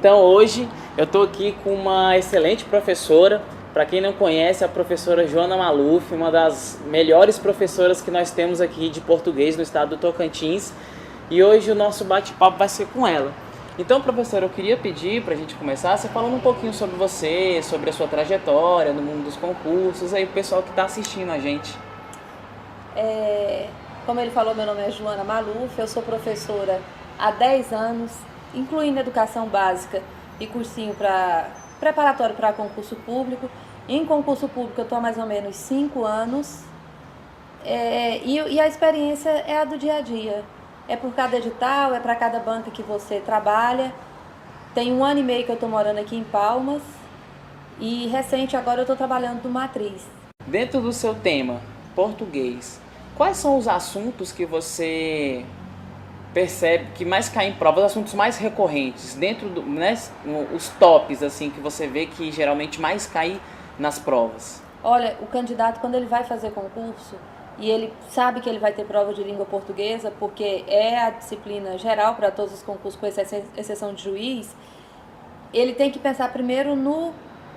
Então hoje eu estou aqui com uma excelente professora. Para quem não conhece, a professora Joana Maluf, uma das melhores professoras que nós temos aqui de português no estado do Tocantins. E hoje o nosso bate-papo vai ser com ela. Então, professora, eu queria pedir para a gente começar você falando um pouquinho sobre você, sobre a sua trajetória no mundo dos concursos, aí o pessoal que está assistindo a gente. Como ele falou, meu nome é Joana Maluf, eu sou professora há 10 anos, incluindo educação básica e cursinho preparatório para concurso público. Em concurso público eu estou há mais ou menos 5 anos e a experiência é a do dia a dia. É por cada edital, é para cada banca que você trabalha. Tem 1 ano e meio que eu estou morando aqui em Palmas e recente agora eu estou trabalhando no Matriz. Dentro do seu tema, português, quais são os assuntos que você percebe que mais caem em prova, os assuntos mais recorrentes, dentro do, né, os tops assim, que você vê que geralmente mais caem nas provas? Olha, o candidato, quando ele vai fazer concurso, e ele sabe que ele vai ter prova de língua portuguesa, porque é a disciplina geral para todos os concursos, com exceção de juiz, ele tem que pensar primeiro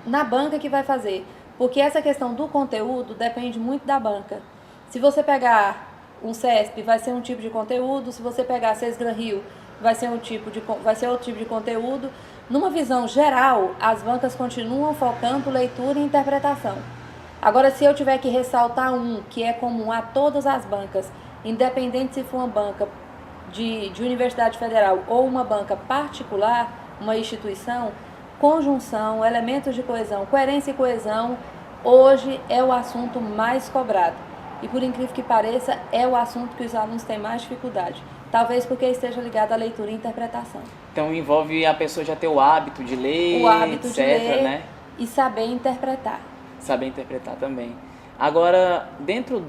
na banca que vai fazer, porque essa questão do conteúdo depende muito da banca. Se você pegar um CESP, vai ser um tipo de conteúdo; se você pegar Sesgran Rio, vai ser outro tipo de conteúdo. Numa visão geral, as bancas continuam focando leitura e interpretação. Agora, se eu tiver que ressaltar um que é comum a todas as bancas, independente se for uma banca de Universidade Federal ou uma banca particular, uma instituição, conjunção, elementos de coesão, coerência e coesão, hoje é o assunto mais cobrado. E por incrível que pareça, é o assunto que os alunos têm mais dificuldade. Talvez porque esteja ligado à leitura e interpretação. Então envolve a pessoa já ter o hábito de ler, o hábito etc, de ler, né? E saber interpretar. Saber interpretar também. Agora, dentro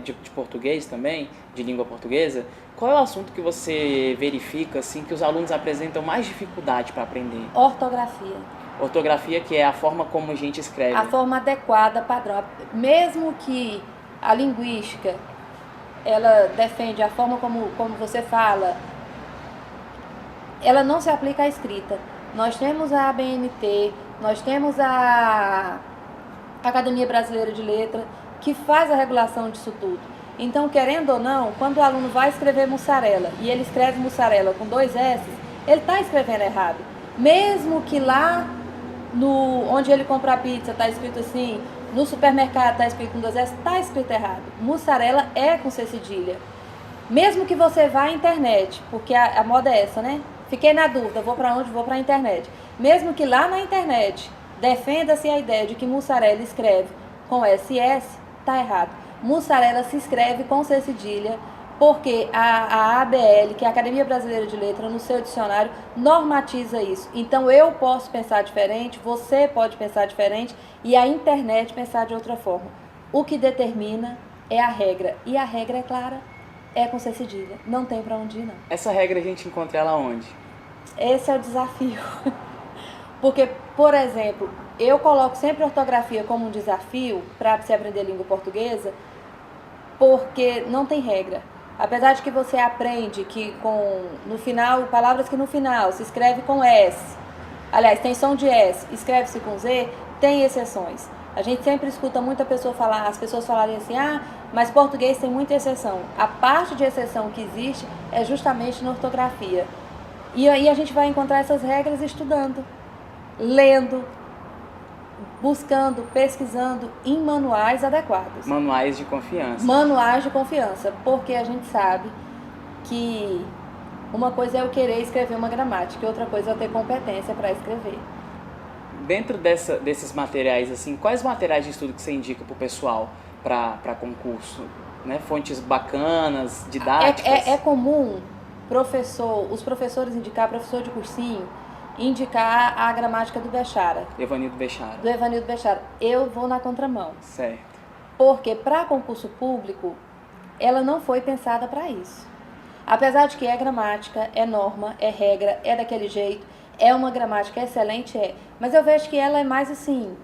de português também, de língua portuguesa, qual é o assunto que você verifica assim, que os alunos apresentam mais dificuldade para aprender? Ortografia. Ortografia, que é a forma como a gente escreve. A forma adequada, padrão. Mesmo que a linguística, ela defende a forma como você fala, ela não se aplica à escrita. Nós temos a ABNT, nós temos a Academia Brasileira de Letras, que faz a regulação disso tudo. Então, querendo ou não, quando o aluno vai escrever mussarela, e ele escreve mussarela com 2 S, ele está escrevendo errado. Mesmo que lá onde ele compra a pizza está escrito assim, no supermercado está escrito com 2 S, está escrito errado. Mussarela é com C cedilha. Mesmo que você vá à internet, porque a moda é essa, né? Fiquei na dúvida, vou para onde? Vou para a internet. Mesmo que lá na internet defenda-se a ideia de que mussarela escreve com SS, está errado. Mussarela se escreve com C cedilha, porque a ABL, que é a Academia Brasileira de Letras, no seu dicionário, normatiza isso. Então eu posso pensar diferente, você pode pensar diferente e a internet pensar de outra forma. O que determina é a regra, e a regra é clara, é com C cedilha, não tem para onde ir não. Essa regra a gente encontra ela onde? Esse é o desafio. Porque, por exemplo, eu coloco sempre a ortografia como um desafio para se aprender língua portuguesa, porque não tem regra. Apesar de que você aprende que no final, palavras que no final se escreve com S, aliás, tem som de S, escreve-se com Z, tem exceções. A gente sempre escuta as pessoas falarem assim, mas português tem muita exceção. A parte de exceção que existe é justamente na ortografia. E aí a gente vai encontrar essas regras estudando, lendo, buscando, pesquisando em manuais adequados. Manuais de confiança. Manuais de confiança, porque a gente sabe que uma coisa é eu querer escrever uma gramática e outra coisa é eu ter competência para escrever. Dentro desses materiais, assim, quais materiais de estudo que você indica para o pessoal para concurso? Né? Fontes bacanas, didáticas? É comum os professores professor de cursinho, indicar a gramática do Bechara. Evanildo Bechara. Do Evanildo Bechara. Eu vou na contramão. Certo. Porque para concurso público, ela não foi pensada para isso. Apesar de que é gramática, é norma, é regra, é daquele jeito, é uma gramática excelente, mas eu vejo que ela é mais assim,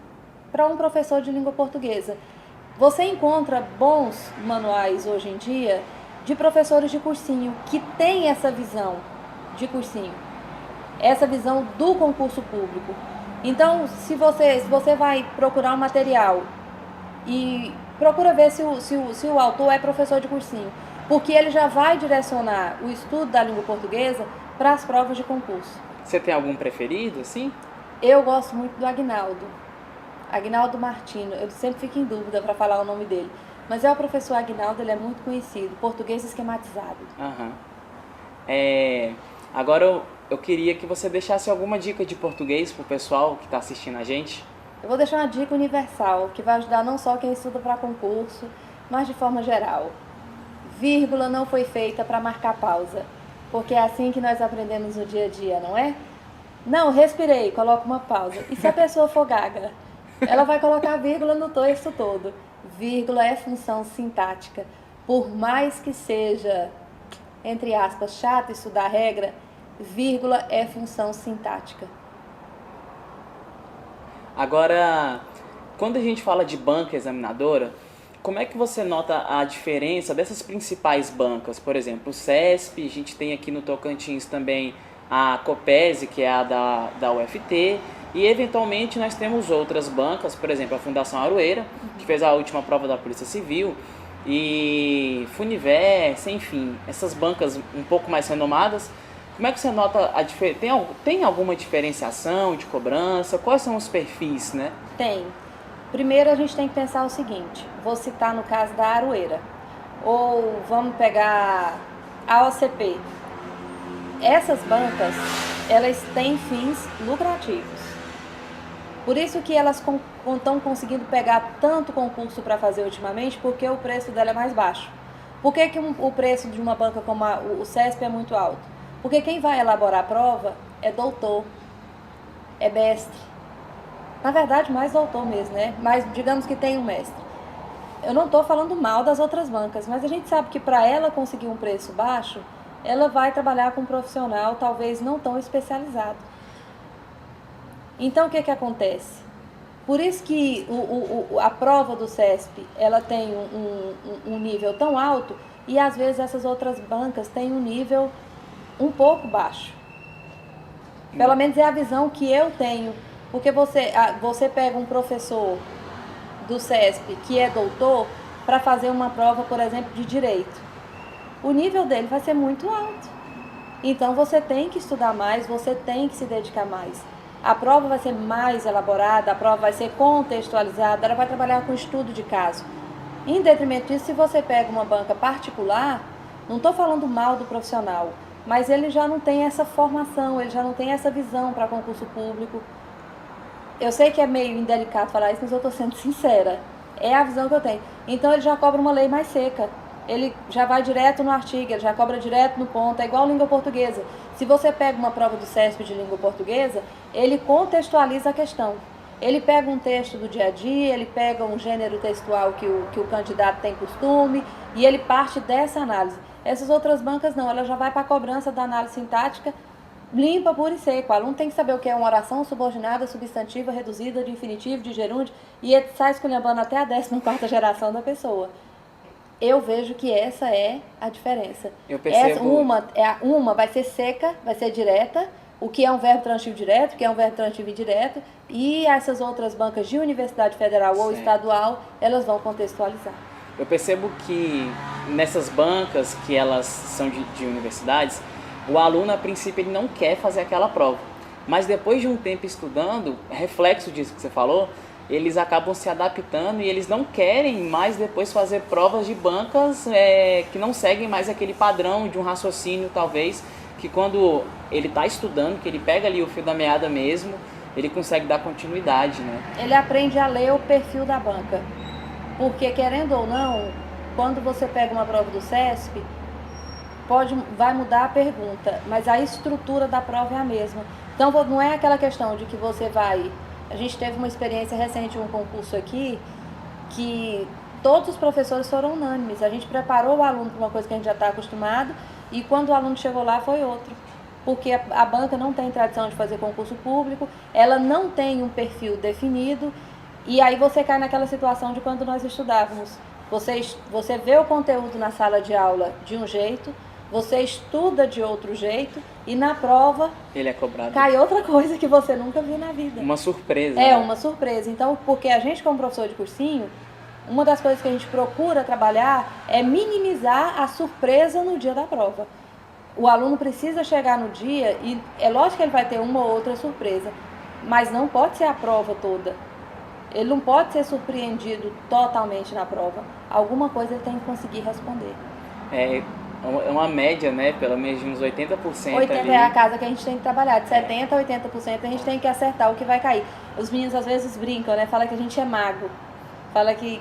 para um professor de língua portuguesa. Você encontra bons manuais hoje em dia de professores de cursinho que têm essa visão de cursinho. essa visão do concurso público. Então, se você vai procurar um material e procura ver se o autor é professor de cursinho, porque ele já vai direcionar o estudo da língua portuguesa para as provas de concurso. Você tem algum preferido, assim? Eu gosto muito do Agnaldo Martino. Eu sempre fico em dúvida para falar o nome dele. Mas é o professor Agnaldo, ele é muito conhecido, português esquematizado. Aham. Agora eu queria que você deixasse alguma dica de português pro pessoal que está assistindo a gente. Eu vou deixar uma dica universal, que vai ajudar não só quem estuda para concurso, mas de forma geral. Vírgula não foi feita para marcar pausa, porque é assim que nós aprendemos no dia a dia, não é? Não, respirei, coloca uma pausa. E se a pessoa for gaga? Ela vai colocar vírgula no texto todo. Vírgula é função sintática. Por mais que seja, entre aspas, chato estudar regra, vírgula é função sintática. Agora, quando a gente fala de banca examinadora, como é que você nota a diferença dessas principais bancas? Por exemplo, o CESP, a gente tem aqui no Tocantins também a COPESE, que é a da UFT, e eventualmente nós temos outras bancas, por exemplo, a Fundação Aroeira, que fez a última prova da Polícia Civil, e Funiverse, enfim, essas bancas um pouco mais renomadas. Como é que você nota a diferença? Tem alguma diferenciação de cobrança? Quais são os perfis, né? Tem. Primeiro a gente tem que pensar o seguinte, vou citar no caso da Aroeira, ou vamos pegar a OCP. Essas bancas, elas têm fins lucrativos. Por isso que elas estão conseguindo pegar tanto concurso para fazer ultimamente, porque o preço dela é mais baixo. Por que o preço de uma banca como o CESP é muito alto? Porque quem vai elaborar a prova é doutor, é mestre. Na verdade, mais doutor mesmo, né? Mas digamos que tem um mestre. Eu não estou falando mal das outras bancas, mas a gente sabe que para ela conseguir um preço baixo, ela vai trabalhar com um profissional talvez não tão especializado. Então, o que acontece? Por isso que a prova do CESP, ela tem um nível tão alto e às vezes essas outras bancas têm um nível um pouco baixo. Pelo menos é a visão que eu tenho. Porque você pega um professor do CESP que é doutor para fazer uma prova, por exemplo, de direito. O nível dele vai ser muito alto. Então você tem que estudar mais, você tem que se dedicar mais. A prova vai ser mais elaborada, a prova vai ser contextualizada, ela vai trabalhar com estudo de caso. Em detrimento disso, se você pega uma banca particular, não estou falando mal do profissional, mas ele já não tem essa formação, ele já não tem essa visão para concurso público. Eu sei que é meio indelicado falar isso, mas eu estou sendo sincera. É a visão que eu tenho. Então ele já cobra uma lei mais seca. Ele já vai direto no artigo, ele já cobra direto no ponto. É igual a língua portuguesa. Se você pega uma prova do CESP de língua portuguesa, ele contextualiza a questão. Ele pega um texto do dia a dia, ele pega um gênero textual que o candidato tem costume e ele parte dessa análise. Essas outras bancas não, ela já vai para a cobrança da análise sintática limpa, pura e seca. O aluno tem que saber o que é uma oração subordinada, substantiva, reduzida, de infinitivo, de gerúndio, e ele sai esculhambando até a 14ª geração da pessoa. Eu vejo que essa é a diferença. Eu percebo. Uma vai ser seca, vai ser direta, o que é um verbo transitivo direto, o que é um verbo transitivo indireto, e essas outras bancas de universidade federal ou estadual, elas vão contextualizar. Eu percebo que nessas bancas, que elas são de universidades, o aluno, a princípio, ele não quer fazer aquela prova. Mas depois de um tempo estudando, reflexo disso que você falou, eles acabam se adaptando e eles não querem mais depois fazer provas de bancas que não seguem mais aquele padrão de um raciocínio, talvez, que quando ele está estudando, que ele pega ali o fio da meada mesmo, ele consegue dar continuidade, né? Ele aprende a ler o perfil da banca. Porque, querendo ou não, quando você pega uma prova do CESP, vai mudar a pergunta, mas a estrutura da prova é a mesma. Então, não é aquela questão de que você vai... A gente teve uma experiência recente, um concurso aqui, que todos os professores foram unânimes. A gente preparou o aluno para uma coisa que a gente já está acostumado e quando o aluno chegou lá foi outro. Porque a banca não tem tradição de fazer concurso público, ela não tem um perfil definido e aí você cai naquela situação de quando nós estudávamos. Você vê o conteúdo na sala de aula de um jeito, Você estuda de outro jeito e na prova Ele é cobrado. cai outra coisa que você nunca viu na vida. Uma surpresa. É né? uma surpresa. Então, porque a gente como professor de cursinho, uma das coisas que a gente procura trabalhar é minimizar a surpresa no dia da prova. O aluno precisa chegar no dia e é lógico que ele vai ter uma ou outra surpresa, mas não pode ser a prova toda. Ele não pode ser surpreendido totalmente na prova. Alguma coisa ele tem que conseguir responder. É uma média, né? Pelo menos de uns 80% 80 ali. é a casa que a gente tem que trabalhar. De 70% a 80% a gente tem que acertar o que vai cair. Os meninos às vezes brincam, né? Fala que a gente é mago. Fala que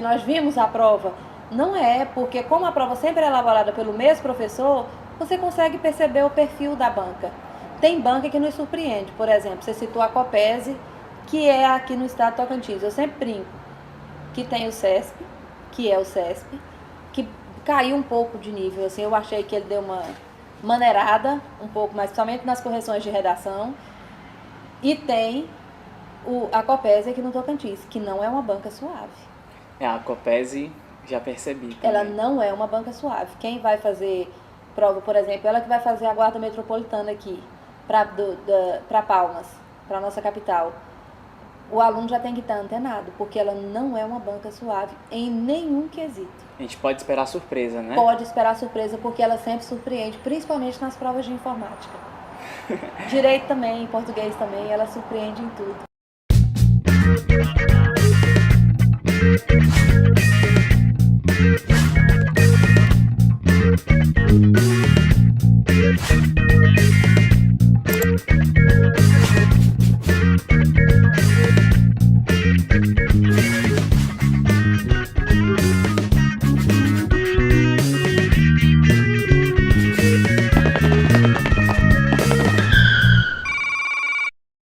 nós vimos a prova. Não é, porque como a prova sempre é elaborada pelo mesmo professor, você consegue perceber o perfil da banca. Tem banca que nos surpreende. Por exemplo, você citou a Copese, que é aqui no estado de Tocantins. Eu sempre brinco que tem o CESP, que é o CESP, que caiu um pouco de nível, assim, eu achei que ele deu uma maneirada um pouco mais, principalmente nas correções de redação. E tem a Copese aqui no Tocantins, que não é uma banca suave. A Copese, já percebi também. Ela não é uma banca suave. Quem vai fazer prova, por exemplo, ela que vai fazer a guarda metropolitana aqui, para Palmas, para nossa capital, o aluno já tem que estar antenado, porque ela não é uma banca suave em nenhum quesito. A gente pode esperar surpresa, né? Pode esperar surpresa, porque ela sempre surpreende, principalmente nas provas de informática. Direito também, português também, ela surpreende em tudo.